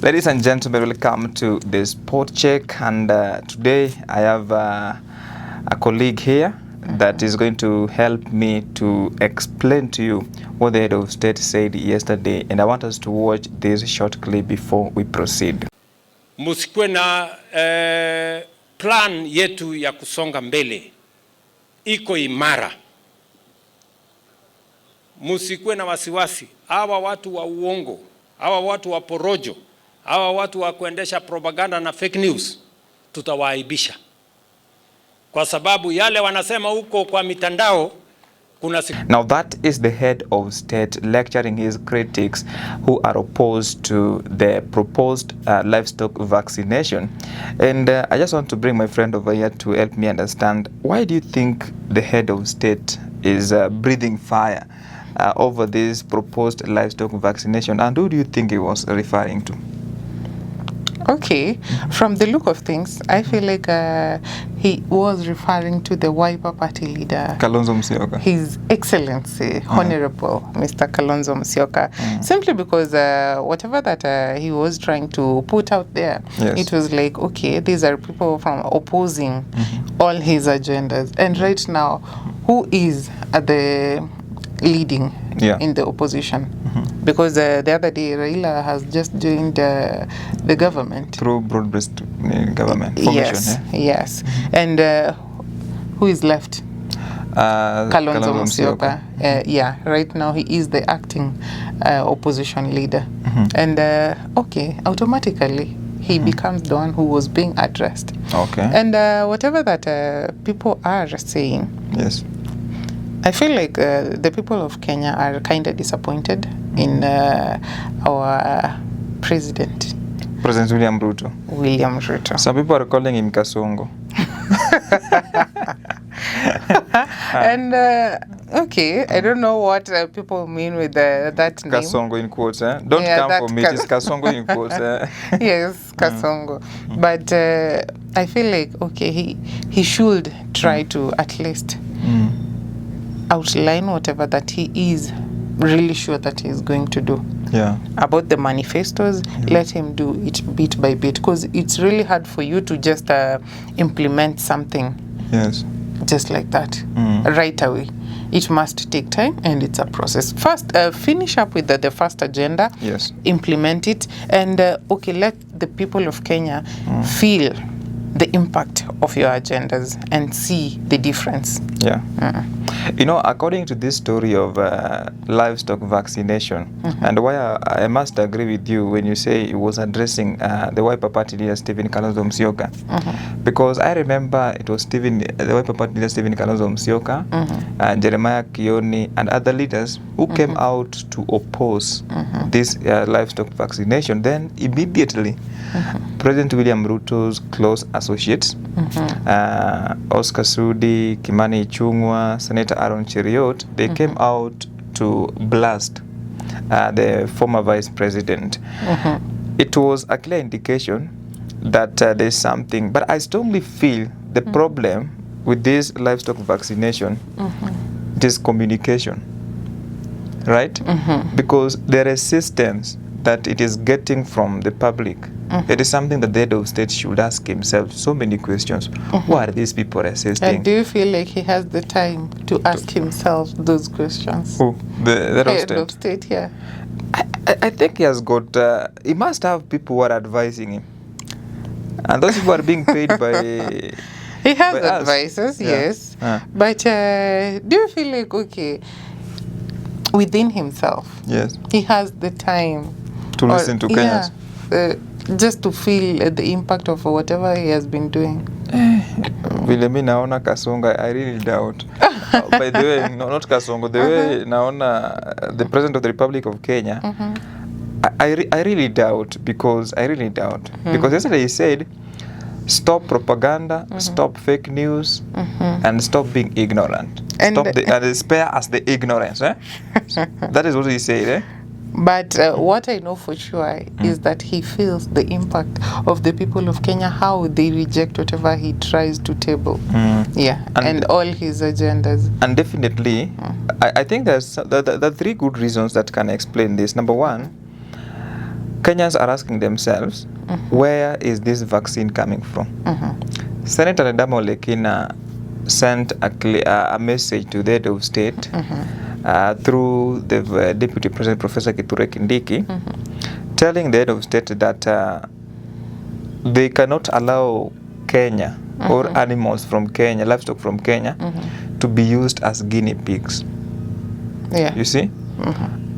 Ladies and gentlemen, welcome to the Sport Check, and today I have a colleague here that is going to help me to explain to you what the head of state said yesterday, and I want us to watch this short clip before we proceed. Musikwe na plan yetu ya kusonga mbele iko imara. Musikwe na wasiwasi. Hawa watu wa uongo, hawa watu wa porojo, hawa watu wa kuendesha propaganda na fake news tutawaaibisha. Kwa sababu yale wanasema huko kwa mitandao kuna Now that is the head of state lecturing his critics who are opposed to the proposed livestock vaccination. And I just want to bring my friend over here to help me understand, why do you think the head of state is breathing fire over this proposed livestock vaccination, and who do you think he was referring to? Okay, from the look of things, I feel like he was referring to the Wiper Party leader, KALONZO Musyoka. His Excellency, Honorable Mr. KALONZO Musyoka, simply because whatever that he was trying to put out there, it was like, okay, these are people from opposing all his agendas. And right now, who is at the leading in the opposition? Because the other day Raila has just joined the government through broad-based government formation. Yes. And who is left? KALONZO Musyoka. Right now he is the acting opposition leader. And okay, automatically he becomes the one who was being addressed. Okay. And whatever that people are saying, I feel like the people of Kenya are kind of disappointed in our president. President William RUTO. William RUTO. Some people are calling him Kasongo. And okay, I don't know what people mean with that name. Kasongo in quotes, eh? Don't come for me, it's Kasongo in quotes. Yes, Kasongo. But I feel like, okay, he should try to at least outline whatever that he is really sure that he is going to do. About the manifestos, let him do it bit by bit, because it's really hard for you to just implement something just like that right away. It must take time, and it's a process. First, finish up with the first agenda, implement it, and okay, let the people of Kenya feel the impact of your agendas and see the difference. You know, according to this story of livestock vaccination, and why I must agree with you when you say he was addressing the Wiper Party leader Stephen KALONZO Musyoka, because I remember it was the Wiper Party leader Stephen KALONZO Musyoka, Jeremiah Kioni, and other leaders who came out to oppose this livestock vaccination. Then immediately, President William Ruto's close associates, Oscar Sudi, Kimani Ichung'wah, Senator Aaron Cheriot, they came out to blast the former vice president. It was a clear indication that there's something, but I strongly feel the problem with this livestock vaccination is communication, right? Because the resistance that it is getting from the public, it is something that the head of state should ask himself so many questions. Why are these people resisting? And do you feel like he has the time to ask himself those questions? Who? The head of state, I think he has got, he must have people who are advising him. And those people are being paid by... He has advisors, yes. But do you feel like, okay, within himself, he has the time to listen to Kenyans? Just to feel the impact of whatever he has been doing. Vile mi naona Kasongo, I really doubt. By the way, no, not Kasongo, the way naona the President of the Republic of Kenya, I really doubt, because because yesterday he said, stop propaganda, stop fake news, and stop being ignorant. And spare us the ignorance. That is what he said. But what I know for sure is that he feels the impact of the people of Kenya, how they reject whatever he tries to table. And all his agendas. And definitely, I think there are three good reasons that can explain this. Number one, Kenyans are asking themselves, where is this vaccine coming from? Senator Ledamo Lekina sent a message to the head of state through the Deputy President, Professor Kithure Kindiki, telling the head of state that they cannot allow Kenya or animals from Kenya, livestock from Kenya, to be used as guinea pigs. Yeah. You see?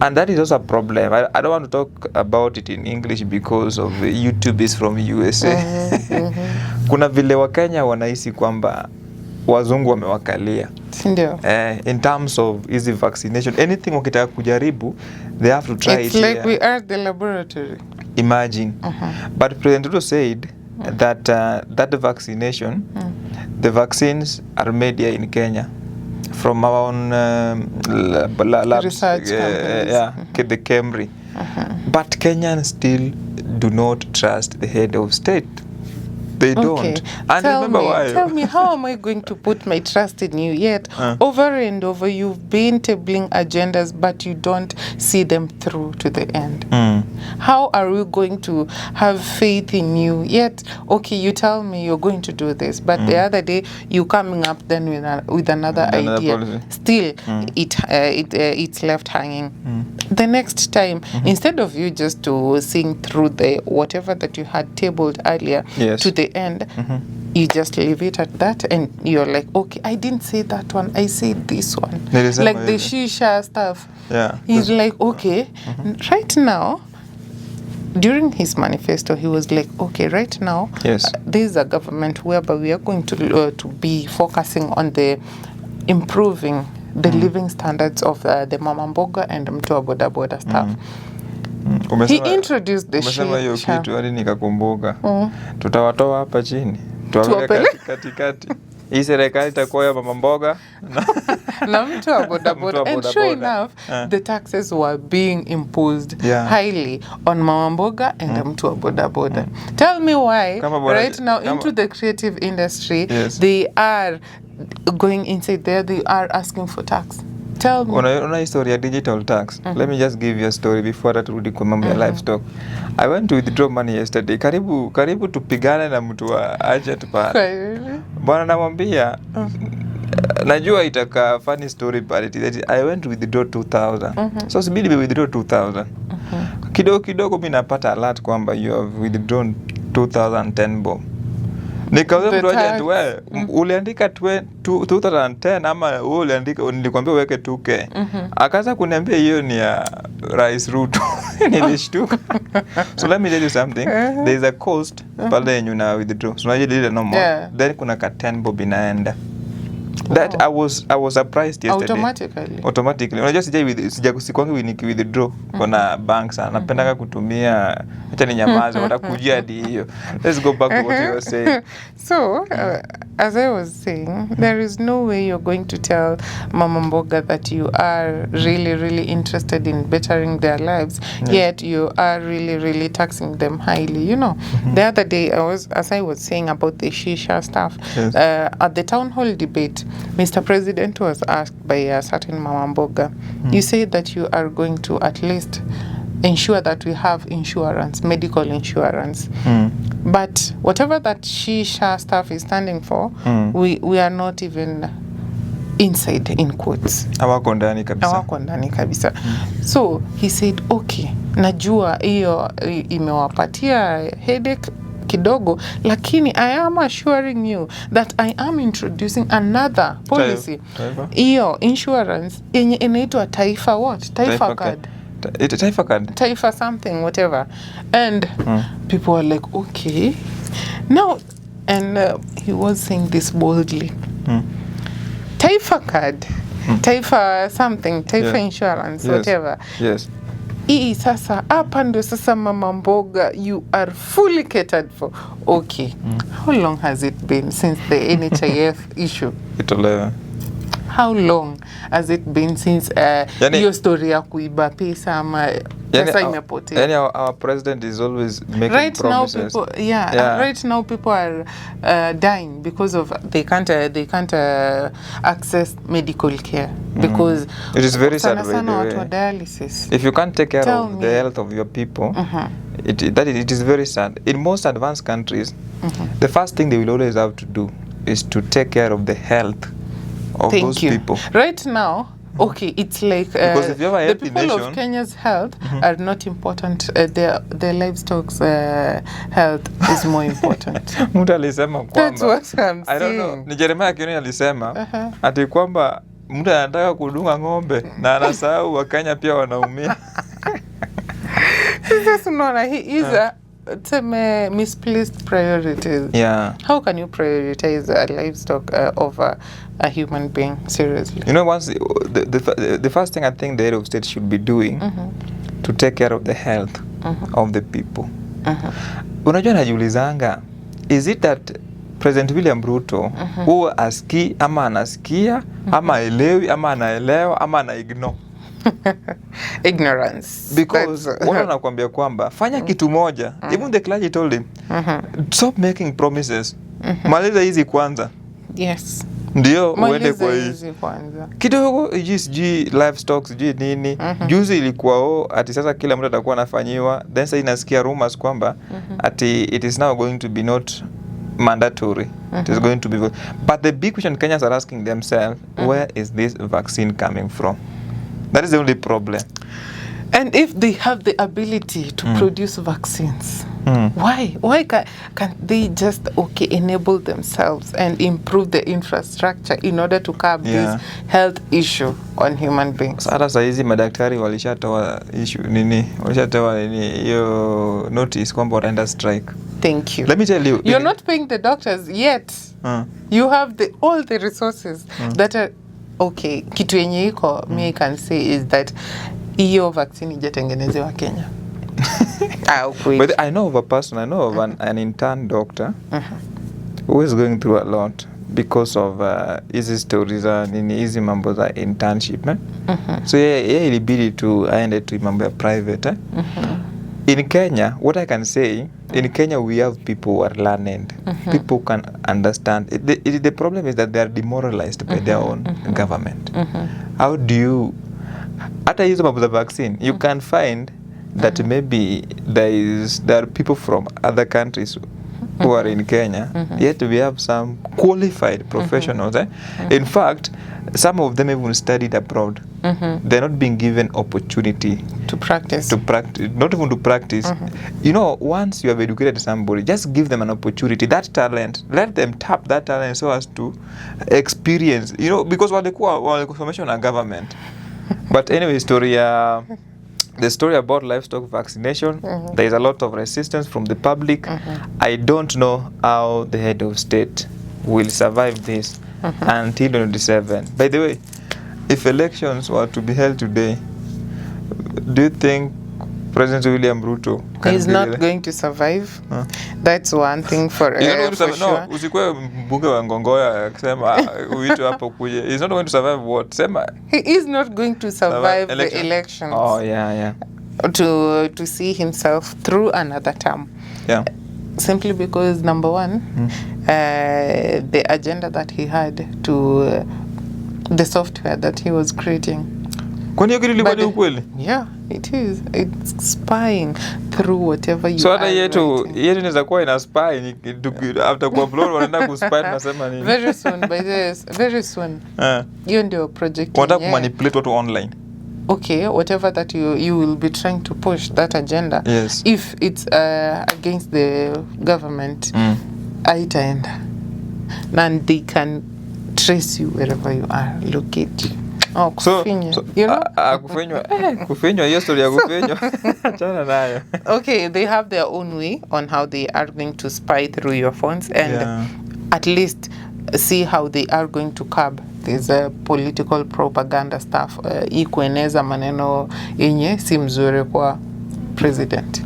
And that is also a problem. I don't want to talk about it in English because of YouTube is from USA. Kuna vile wa Kenya wanahisi kwamba wazungu wamewakalia. Ndio. In terms of easy vaccination, anything wakitaka kujaribu, they have to try it. It's like we are the laboratory. Imagine. But President RUTO said that that vaccination, the vaccines are made here in Kenya from our own labs, research companies. The Camry. But Kenyans still do not trust the head of state. They don't. And remember why? Tell me, how am I going to put my trust in you? Yet, over and over, you've been tabling agendas, but you don't see them through to the end. How are we going to have faith in you? Yet, okay, you tell me you're going to do this, but the other day, you coming up then with another idea. Policy. Still, it's left hanging. The next time, instead of you just to seeing through the whatever that you had tabled earlier to the end, you just leave it at that, and you're like, okay, I didn't say that one, I said this one. Like the shisha stuff. He's like, okay, right now, during his manifesto, he was like, okay, right now, there is a government whereby we are going to be focusing on the improving the living standards of the mama mboga and mtu wa boda boda stuff. He introduced the hiyo kitu hadi nikakumbuka. Tutawatoa hapa chini. Tuwaweke katikati. Hii serikali itakuwa ya mama mboga na mtu wa boda boda. And sure enough, the taxes were being imposed highly on mama mboga and mtu wa boda boda. Tell me why right now into the creative industry they are going inside there, they are asking for tax. Tell me. Una history ya digital tax. Let me just give you a story before that turudi kwa mambo ya livestock. I went to withdraw money yesterday. Karibu tupigane na mtu wa agent pale. Bwana namwambia najua itaka funny story but I went to withdraw 2000. So sibidi withdraw 2000. Kidogo mimi napata alert kwamba you have withdrawn 2010 bob. Nikauza mtu agent, wewe uliandika 2010 ama wewe uliandika, nilikwambia uweke 2K. Akaanza kuniambia hiyo ni ya Rais RUTO. Nilishtuka. So let me tell you something. There is a cost pale yenye una withdraw. So unajua ile no more. Then kuna ka 10 bob inaenda. That I was surprised yesterday. Automatically. Unajua sijakwangi withdraw kuna bank sana. Napenda kutumia acha ni nyamaza watakujia hadi hiyo. Let's go back to what you were saying. So, as I was saying, there is no way you're going to tell Mama Mboga that you are really interested in bettering their lives, yet you are really taxing them highly. You know, the other day as I was saying about the shisha stuff, at the town hall debate, Mr. President was asked by a certain Mama Mboga, you say that you are going to at least ensure that we have insurance, medical insurance. But whatever that shisha stuff is standing for, we are not even inside, in quotes. Hawako ndani kabisa. So he said, okay, najua hiyo imewapatia headache kidogo, lakini I am assuring you that I am introducing another policy. Hiyo insurance yenye inaitwa Taifa what? Taifa card. Taifa card. Taifa something, whatever. And people were like, okay. Now, and he was saying this boldly. Taifa card, Taifa something, Taifa insurance, whatever. Yes. Hii sasa, hapa ndo sasa Mama Mboga, you are fully catered for. Okay. How long has it been since the NHIF issue? Itolewa. How long has it been since hiyo story ya kuiba pesa ama pesa imepotea? Yani our president is always making promises. Right now people are dying because of they can't access medical care because it is very sad sana watu wa dialysis. If you can't take care of the health of your people, it is very sad. In most advanced countries, the first thing they will always have to do is to take care of the health of those people. Right now, okay, it's like because if you have a the healthy people nation, of Kenya's health are not important. Their livestock's health is more important. mtu alisema That's kwamba what I'm I don't know, saying. ni Jeremiah Kioni alisema ati kwamba mtu anataka kudunga ng'ombe na anasahau Wakenya pia wanaumia. Sasa unaona, he is a misplaced priorities. Yeah. How can you prioritize a livestock over a human being? Seriously. You know, once the first thing I think the head of state should be doing to take care of the health of the people. Unajua najiulizanga, is it that President William Ruto huwa aski ama anasikia ama aelewi ama anaelewa ama ana ignore? Ignorance. Because watu wanakuambia kwamba fanya kitu moja. Even the clergy told him, stop making promises. Maliza hizi kwanza. Yes. Ndio uende kwa hizi kwanza. Kidogo sijui livestock sijui nini. Juzi ilikuwa ati sasa kila mtu atakuwa anafanyiwa. Then sasa inasikia rumors kwamba ati it is now going to be not mandatory. It is going to be. But the big question Kenyans are asking themselves, where is this vaccine coming from? That is the only problem. And if they have the ability to produce vaccines, why can't they just enable themselves and improve the infrastructure in order to curb this health issue on human beings? Sasa saizi madaktari walishatoa hiyo notice kwamba wataenda strike. Thank you. Let me tell you. You're not paying the doctors yet. You have all the resources that are okay. Kitu yenye iko me can say is that hiyo vaccine ijatengenezewa Kenya. But I know of a person, I know of an intern doctor who is going through a lot because of hizi stories hizi mambo za internship. So yeye ilibidi tu aende tu mambo ya private. In Kenya, what I can say, in Kenya we have people who are learned. People can understand. The problem is that they are demoralized by their own government. How do you... Hata hizo mambo za vaccine, you can find that maybe there are people from other countries who are in Kenya, yet we have some qualified professionals. In fact, some of them even studied abroad. They're not being given opportunity to practice. Not even to practice. You know, once you have educated somebody, just give them an opportunity. That talent, let them tap that talent so as to experience. You know, because walikuwa information na government. But anyway, the story about livestock vaccination, there is a lot of resistance from the public. I don't know how the head of state will survive this until 2027. By the way, if elections were to be held today, do you think President William Ruto is not going to survive? That's one thing for sure. No, usikwe mbunge wa Ngongoya akisema uitwe hapo kuje. He's not going to survive what? Sema. He is not going to survive the elections. Oh, yeah. To see himself through another term. Yeah. Simply because, number one, the agenda that he had to the software that he was creating. Kwani hiyo kitu ilikuwa ni ukweli? Yeah, it is. It's spying through whatever you so hata yetu inaweza kuwa ina spy after ku upload wanaenda ku spy tunasema nini? Very soon, by this, very soon. Hiyo ndio project. Wanataka kumanipulate watu online. Okay, whatever that you will be trying to push that agenda. Yes. If it's against the government, aitaenda. And they can trace you wherever you are located. Oh, kufinywa. So, you know? Kufinywa hiyo story ya kufinywa. Achana nayo. Okay, they have their own way on how they are going to spy through your phones and at least see how they are going to curb this political propaganda stuff. Kueneza maneno yenye si mzuri kwa president.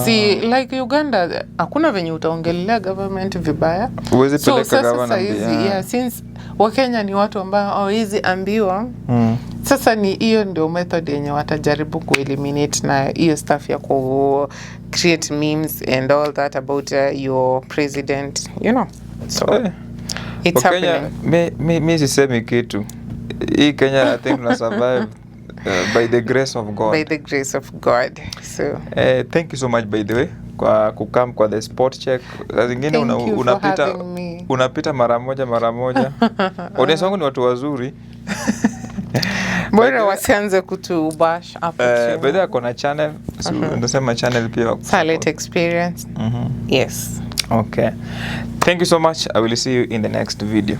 See, like Uganda, hakuna venye utaongelea government vibaya. Uwezi peleka government. Yeah, since Wakenya ni watu ambao hawezi ambiwa. Sasa ni hiyo ndio method yenye watajaribu kueliminate na hiyo stuff ya ku create memes and all that about your president, you know. So it's happening. Mimi sisemi kitu. Hii Kenya I think tuna survive by the grace of God. By the grace of God. So thank you so much by the way kwa kukam kwa the spot check. Zingine unapita mara moja. Audience wangu ni watu wazuri. Bora wasianze kutubash hapo. By the way kona channel. So ndosema channel pia. Silent experience. Yes. Okay. Thank you so much. I will see you in the next video.